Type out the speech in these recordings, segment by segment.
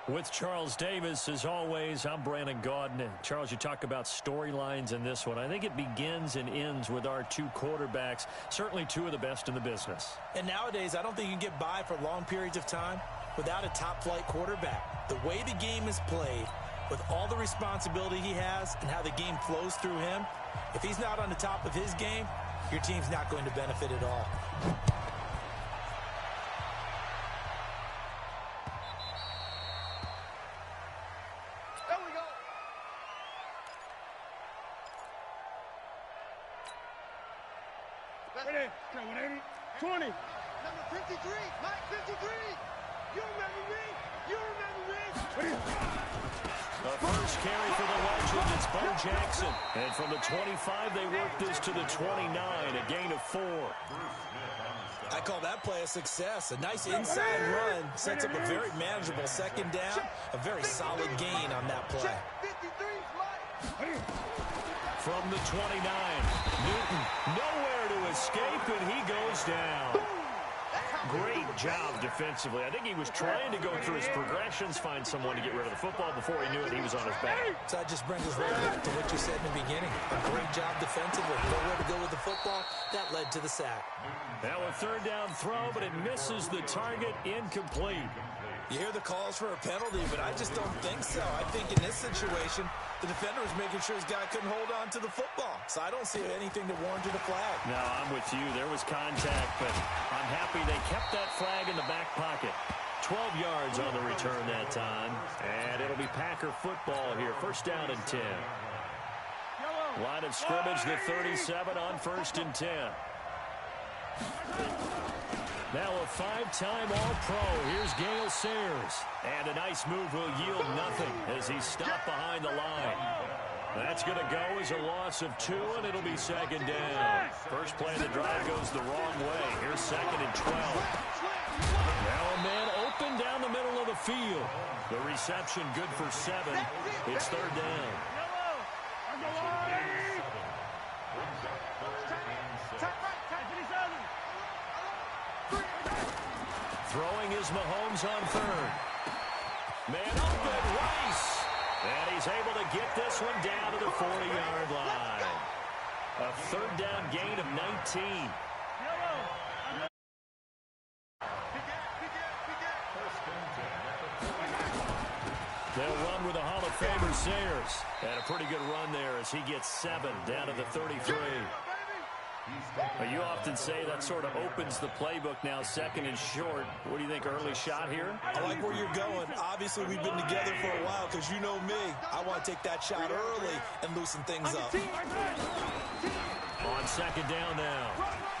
With Charles Davis, as always, I'm Brandon Gaudin. Charles, you talk about storylines in this one. I think it begins and ends with our two quarterbacks, certainly two of the best in the business. And nowadays, I don't think you can get by for long periods of time without a top-flight quarterback. The way the game is played, with all the responsibility he has and how the game flows through him, if he's not on the top of his game, your team's not going to benefit at all. Ready? 180. 20. Number 53. Mike 53. You remember me? You remember me? The first carry for the Legends, it's Bo Jackson. And from the 25, they work this to the 29, a gain of 4. I call that play a success. A nice inside run sets up a very manageable second down. A very solid gain on that play. From the 29, Newton nowhere to escape, and he goes down. Great job defensively. I think he was trying to go through his progressions, find someone to get rid of the football. Before he knew it, he was on his back. So that just brings us right back to what you said in the beginning. A great job defensively. Nowhere to go with the football. That led to the sack. Now a third down throw, but it misses the target. Incomplete. You hear the calls for a penalty, but I just don't think so. I think in this situation, the defender was making sure his guy couldn't hold on to the football. So I don't see anything that warranted a flag. No, I'm with you. There was contact, but I'm happy they kept that flag in the back pocket. 12 yards on the return that time. And it'll be Packer football here. First down and 10. Line of scrimmage, the 37 on 1st and 10. Now a 5-time All-Pro. Here's Gale Sayers. And a nice move will yield nothing as he's stopped behind the line. That's going to go as a loss of 2, and it'll be second down. First play of the drive goes the wrong way. Here's 2nd and 12. Now a man open down the middle of the field. The reception good for 7. It's 3rd down. Throwing is Mahomes on 3rd. Man open, Rice. And he's able to get this one down to the 40-yard line. A 3rd down gain of 19. They'll run with a Hall of Famer, Sayers. And a pretty good run there as he gets 7 down to the 33. You often say that sort of opens the playbook now, 2nd and short. What do you think, early shot here? I like where you're going. Obviously, we've been together for a while because you know me. I want to take that shot early and loosen things up. On 2nd down now,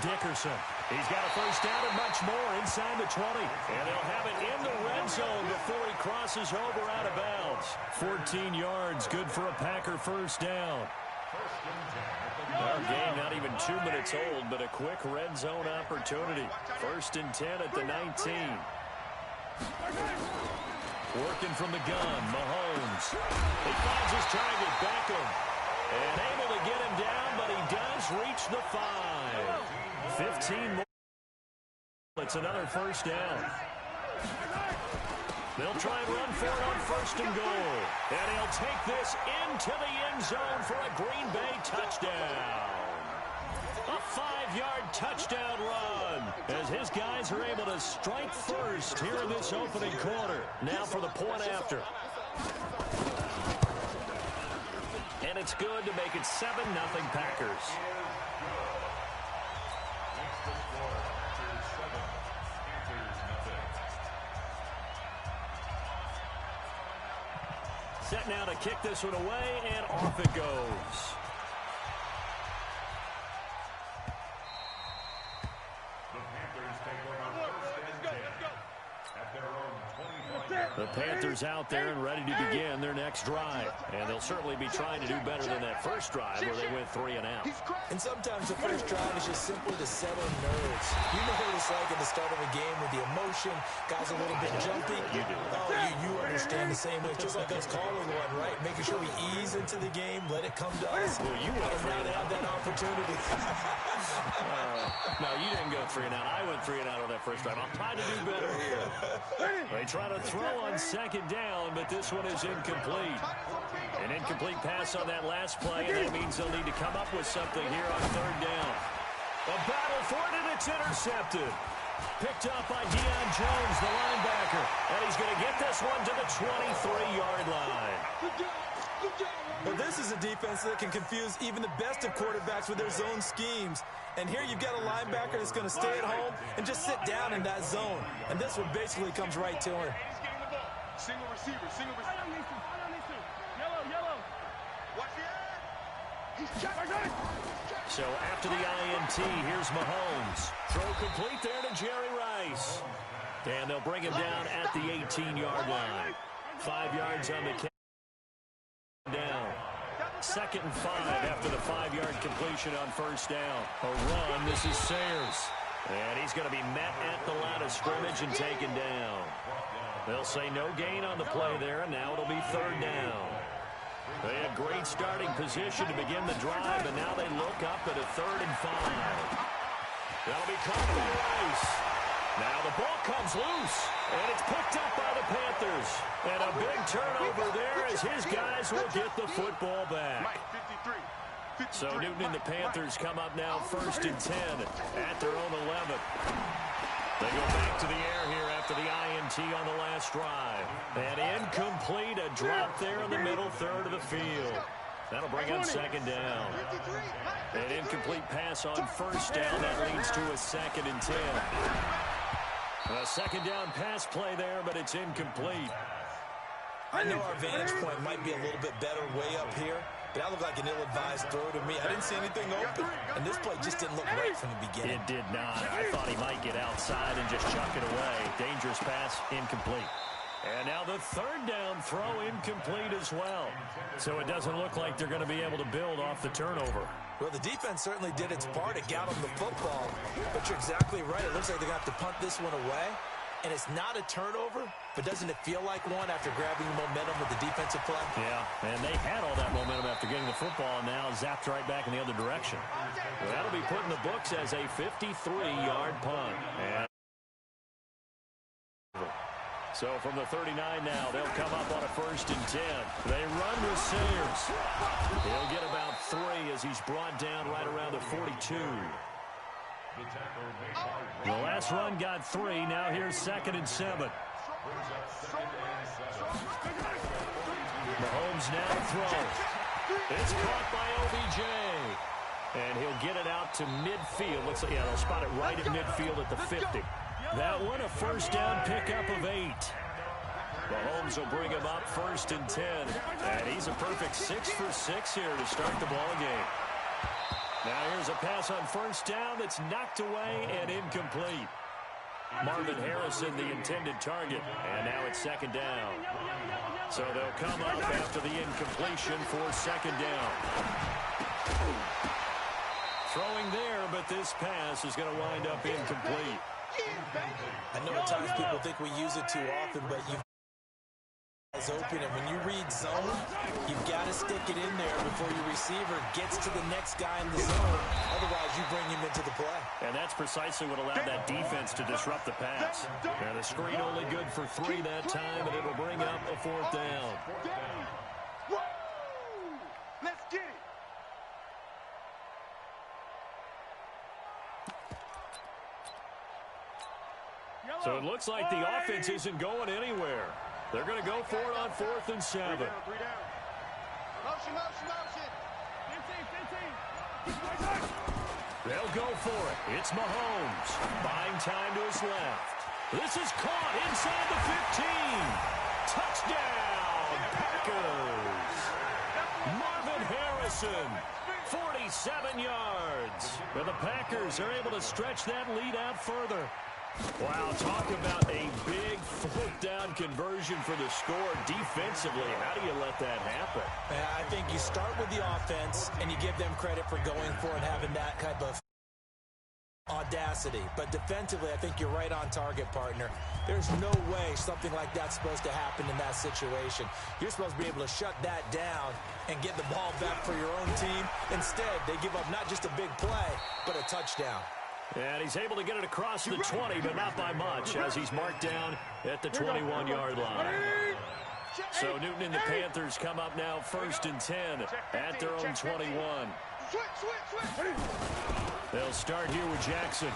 Dickerson. He's got a first down and much more inside the 20. And they'll have it in the red zone before he crosses over out of bounds. 14 yards, good for a Packer first down. Our game not even 2 minutes old, but a quick red zone opportunity. 1st and 10 at the 19. Working from the gun, Mahomes. He finds his target, Beckham. And able to get him down, but he does reach the 5. 15 more. It's another first down. They'll try and run for it on 1st and goal. And he'll take this into the end zone for a Green Bay touchdown. A 5-yard touchdown run as his guys are able to strike first here in this opening quarter. Now for the point after. And it's good to make it 7-0 Packers. Set now to kick this one away, and off it goes. The Panthers out there and ready to begin their next drive. And they'll certainly be trying to do better than that first drive where they went 3 and out. And sometimes the first drive is just simply to settle nerves. You know what it's like at the start of a game with the emotion, guys a little bit jumpy. You do. Oh, you understand the same way. It's just like us calling one, right? Making sure we ease into the game, let it come to us. Well, you went 3 and out. Have that opportunity. No, you didn't go 3 and out. I went 3 and out on that first time. I'll try to do better here. They try to throw on second down, but this one is incomplete. An incomplete pass on that last play, and that means they'll need to come up with something here on third down. A battle for it, and it's intercepted. Picked up by Deion Jones, the linebacker. And he's going to get this one to the 23-yard line. Well, this is a defense that can confuse even the best of quarterbacks with their zone schemes. And here you've got a linebacker that's going to stay at home and just sit down in that zone. And this one basically comes right to him. Single receiver, single receiver. Yellow. Watch the eye. He's checked. So after the INT, here's Mahomes. Throw complete there to Jerry Rice. And they'll bring him down at the 18-yard line. 5 yards on the count. Down. 2nd and 5 after the 5-yard completion on first down. A run. This is Sayers. And he's going to be met at the line of scrimmage and taken down. They'll say no gain on the play there, and now it'll be third down. They had great starting position to begin the drive, and now they look up at a 3rd and 5. That'll be caught by Rice. Now the ball comes loose, and it's picked up by the Panthers. And a big turnover there as his guys will get the football back. So Newton and the Panthers come up now 1st and 10 at their own 11. They go back to the air here after the INT on the last drive. And incomplete, a drop there in the middle third of the field. That'll bring up 2nd down. An incomplete pass on first down. That leads to a 2nd and 10. A 2nd down pass play there, but it's incomplete. I know our vantage point might be a little bit better way up here, but that looked like an ill-advised throw to me. I didn't see anything open, and this play just didn't look right from the beginning. It did not. I thought he might get outside and just chuck it away. Dangerous pass, incomplete. And now the 3rd down throw incomplete as well. So it doesn't look like they're going to be able to build off the turnover. Well, the defense certainly did its part. It got them the football. But you're exactly right. It looks like they're going to have to punt this one away. And it's not a turnover, but doesn't it feel like one after grabbing the momentum with the defensive play? Yeah, and they had all that momentum after getting the football, and now zapped right back in the other direction. Well, that'll be put in the books as a 53-yard punt. And so from the 39 now, they'll come up on a 1st and 10. They run with Sayers. He'll get about 3 as he's brought down right around the 42. The last run got 3. Now here's 2nd and 7. Mahomes now throws. It's caught by OBJ. And he'll get it out to midfield. Looks like, yeah, they'll spot it right at midfield at the 50. That one, a 1st down pickup of 8. Mahomes will bring him up 1st and 10. And he's a perfect 6 for 6 here to start the ball game. Now here's a pass on 1st down that's knocked away and incomplete. Marvin Harrison, the intended target. And now it's 2nd down. So they'll come up after the incompletion for 2nd down. Throwing there, but this pass is going to wind up incomplete. I know at times people think we use it too often, but you've is open, and when you read zone, you've got to stick it in there before your receiver gets to the next guy in the zone. Otherwise, you bring him into the play. And that's precisely what allowed that defense to disrupt the pass. And the screen only good for 3 that time, and it'll bring up a 4th down. Let's get it. So it looks like the offense isn't going anywhere. They're going to go for it on 4th and 7. 3 down. Motion. 15. They'll go for it. It's Mahomes. Buying time to his left. This is caught inside the 15. Touchdown, Packers. Marvin Harrison, 47 yards. But the Packers are able to stretch that lead out further. Wow, talk about a big 4th down conversion for the score defensively. How do you let that happen? I think you start with the offense, and you give them credit for going for it, having that type of audacity. But defensively, I think you're right on target, partner. There's no way something like that's supposed to happen in that situation. You're supposed to be able to shut that down and get the ball back for your own team. Instead, they give up not just a big play, but a touchdown. And he's able to get it across the 20, but not by much, as he's marked down at the 21-yard line. So Newton and the Panthers come up now 1st and 10 at their own 21. They'll start here with Jackson.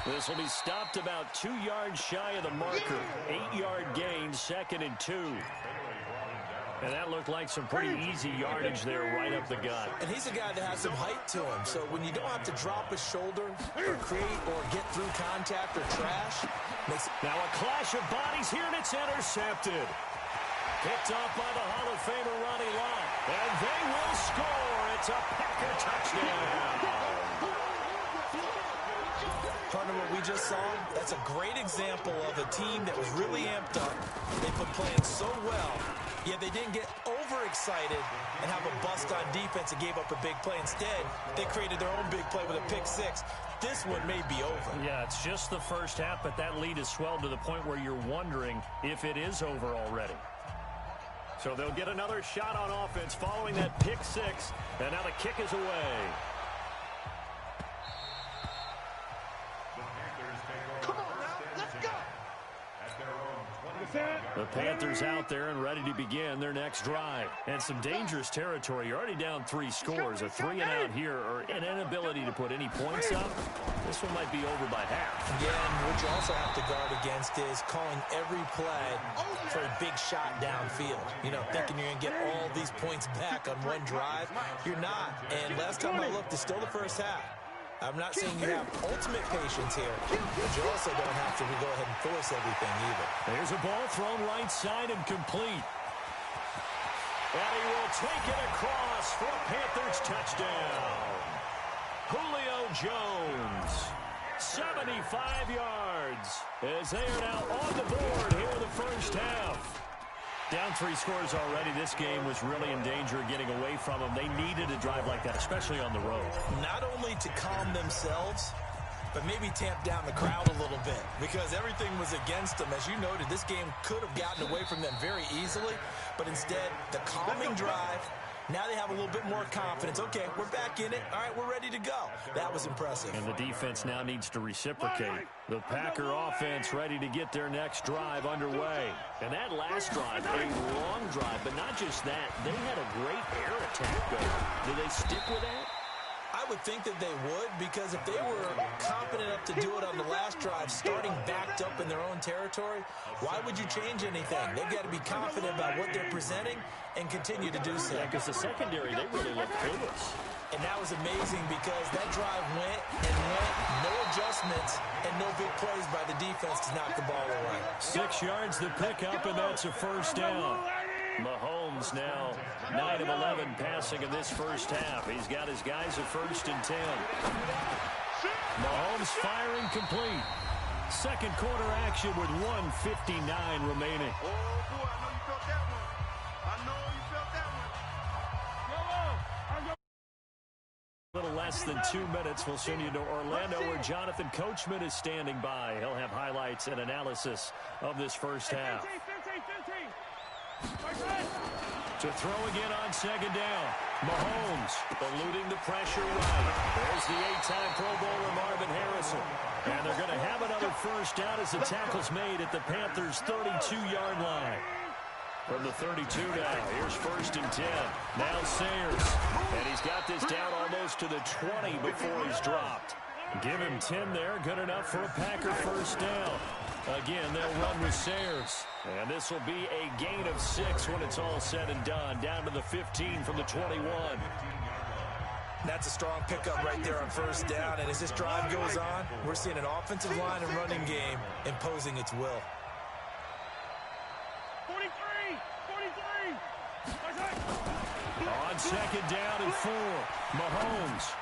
This will be stopped about 2 yards shy of the marker. 8-yard gain, 2nd and 2. And that looked like some pretty easy yardage there right up the gut. And he's a guy that has some height to him. So when you don't have to drop his shoulder or create or get through contact or trash. Now a clash of bodies here, and it's intercepted. Picked off by the Hall of Famer Ronnie Lott. And they will score. It's a Packer touchdown. Partner, what we just saw, that's a great example of a team that was really amped up. They've been playing so well, yet they didn't get overexcited and have a bust on defense and gave up a big play. Instead, they created their own big play with a pick-6. This one may be over. Yeah, it's just the first half, but that lead has swelled to the point where you're wondering if it is over already. So they'll get another shot on offense following that pick-6, and now the kick is away. The Panthers out there and ready to begin their next drive. And some dangerous territory. You're already down 3 scores. A 3-and-out here or an inability to put any points up. This one might be over by half. Again, what you also have to guard against is calling every play for a big shot downfield. You know, thinking you're going to get all these points back on one drive. You're not. And last time I looked, it's still the first half. I'm not saying you have ultimate patience here, but you also don't have to go ahead and force everything either. There's a ball thrown right side and complete. And he will take it across for a Panthers touchdown. Julio Jones, 75 yards, as they are now on the board here in the first half. Down 3 scores already. This game was really in danger of getting away from them. They needed a drive like that, especially on the road. Not only to calm themselves, but maybe tamp down the crowd a little bit, because everything was against them. As you noted, this game could have gotten away from them very easily, but instead, the calming drive, now they have a little bit more confidence. Okay, we're back in it. All right, we're ready to go. That was impressive. And the defense now needs to reciprocate. The Packer offense ready to get their next drive underway. And that last drive, a long drive, but not just that. They had a great air attack going. Do they stick with that? I would think that they would, because if they were confident enough to do it on the last drive, starting backed up in their own territory, why would you change anything? They've got to be confident about what they're presenting and continue to do so. Yeah, because the secondary, they really looked clueless. And that was amazing, because that drive went and went, no adjustments, and no big plays by the defense to knock the ball away. 6 yards to pick up, and that's a first down. Mahomes now 9 of 11 passing in this first half. He's got his guys at 1st and 10. Mahomes firing complete. Second quarter action with 1:59 remaining. Oh, boy, I know you felt that one. A little less than 2 minutes. We'll send you to Orlando, where Jonathan Coachman is standing by. He'll have highlights and analysis of this first half. 15. To throw again on 2nd down. Mahomes eluding the pressure right. There's the 8-time Pro Bowler Marvin Harrison. And they're going to have another first down as the tackle's made at the Panthers' 32-yard line. From the 32 now, here's 1st and 10. Now Sayers. And he's got this down almost to the 20 before he's dropped. Give him 10 there. Good enough for a Packer first down. Again, they'll run with Sayers. And this will be a gain of 6 when it's all said and done. Down to the 15 from the 21. That's a strong pickup right there on first down. And as this drive goes on, we're seeing an offensive line and running game imposing its will. 43. On 2nd down and 4. Mahomes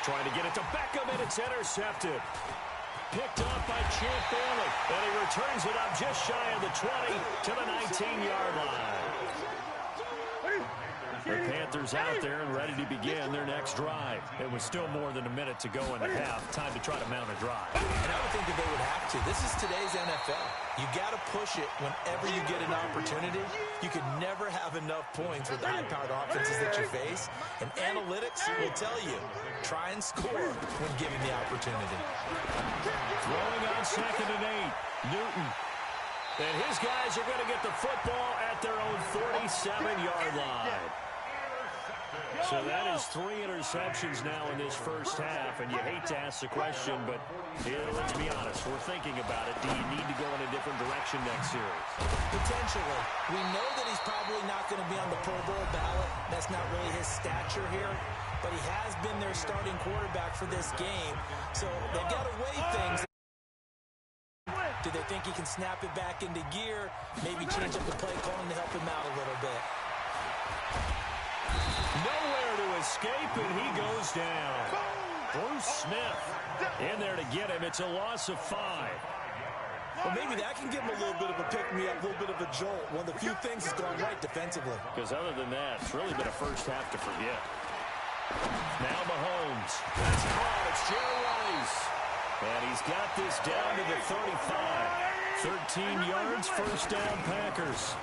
trying to get it to Beckham, and it's intercepted. Picked off by Champ Bailey, and he returns it up just shy of the 20 to the 19-yard line. The Panthers out there and ready to begin their next drive. It was still more than a minute to go in the half. Time to try to mount a drive. And I would think that they would have to. This is today's NFL. You got to push it whenever you get an opportunity. You can never have enough points with the high-powered offenses that you face. And analytics will tell you, try and score when given the opportunity. Throwing on 2nd and 8. Newton. And his guys are going to get the football at their own 47-yard line. So that is 3 interceptions now in this first half, and you hate to ask the question, but let's be honest, we're thinking about it. Do you need to go in a different direction next series? Potentially. We know that he's probably not going to be on the Pro Bowl ballot. That's not really his stature here, but he has been their starting quarterback for this game, so they've got to weigh things. Do they think he can snap it back into gear, maybe change up the play calling to help him out a little bit? Nowhere to escape, and he goes down. Bruce Smith in there to get him. It's a loss of 5. Well, maybe that can give him a little bit of a pick-me-up, a little bit of a jolt. One of the few things that's gone right defensively. Because other than that, it's really been a first half to forget. Now Mahomes. That's caught. It's Jerry Rice. And he's got this down to the 35. 13 yards, first down, Packers.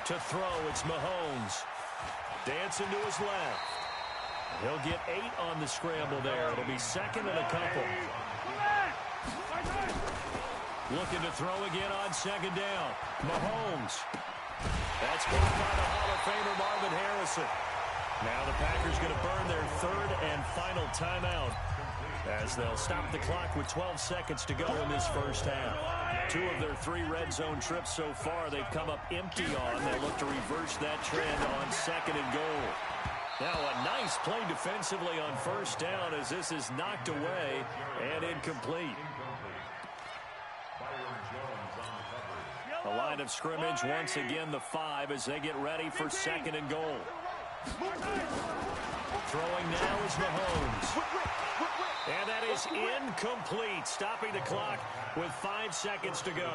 To throw, it's Mahomes. Dancing to his left. He'll get 8 on the scramble there. It'll be 2nd and a couple. Looking to throw again on 2nd down. Mahomes. That's caught by the Hall of Famer Marvin Harrison. Now the Packers going to burn their 3rd and final timeout, as they'll stop the clock with 12 seconds to go in this first half. 2 of their 3 red zone trips so far, they've come up empty on. They'll look to reverse that trend on 2nd and goal. Now a nice play defensively on first down, as this is knocked away and incomplete. The line of scrimmage once again the 5 as they get ready for 2nd and goal. Throwing now is Mahomes. And that is incomplete, stopping the clock with 5 seconds to go.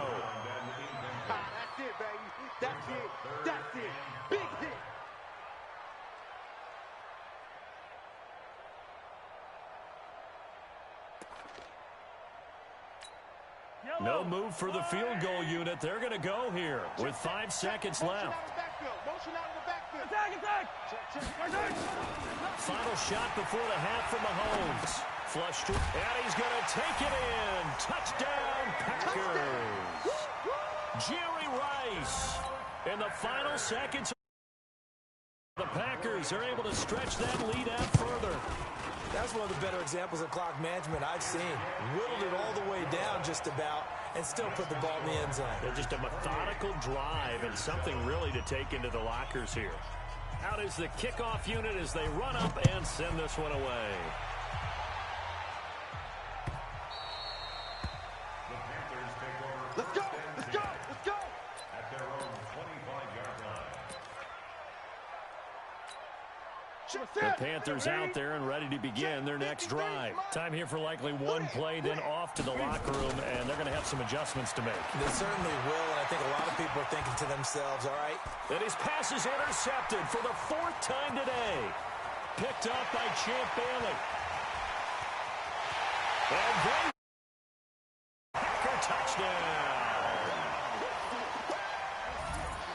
That's it, baby. That's it. That's it. Big hit. No move for the field goal unit. They're going to go here with 5 seconds left. Motion out of the backfield. Attack. Final shot before the half from Mahomes. Flush to, and he's going to take it in. Touchdown, Packers. Jerry Rice. In the final seconds, the Packers are able to stretch that lead out further. That's one of the better examples of clock management I've seen. Whittled it all the way down just about and still put the ball in the end zone. They're just a methodical drive and something really to take into the lockers here. Out is the kickoff unit as they run up and send this one away. Let's go. Let's go. Let's go. At their own 25-yard line. The Panthers out there and ready to begin their next drive. Time here for likely one play, then off to the locker room, and they're going to have some adjustments to make. They certainly will, and I think a lot of people are thinking to themselves, all right. And his pass is intercepted for the 4th time today. Picked up by Champ Bailey. And then Packer touchdown.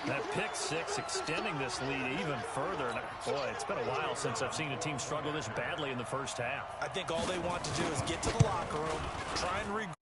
That pick 6 extending this lead even further. And boy, it's been a while since I've seen a team struggle this badly in the first half. I think all they want to do is get to the locker room, try and regroup.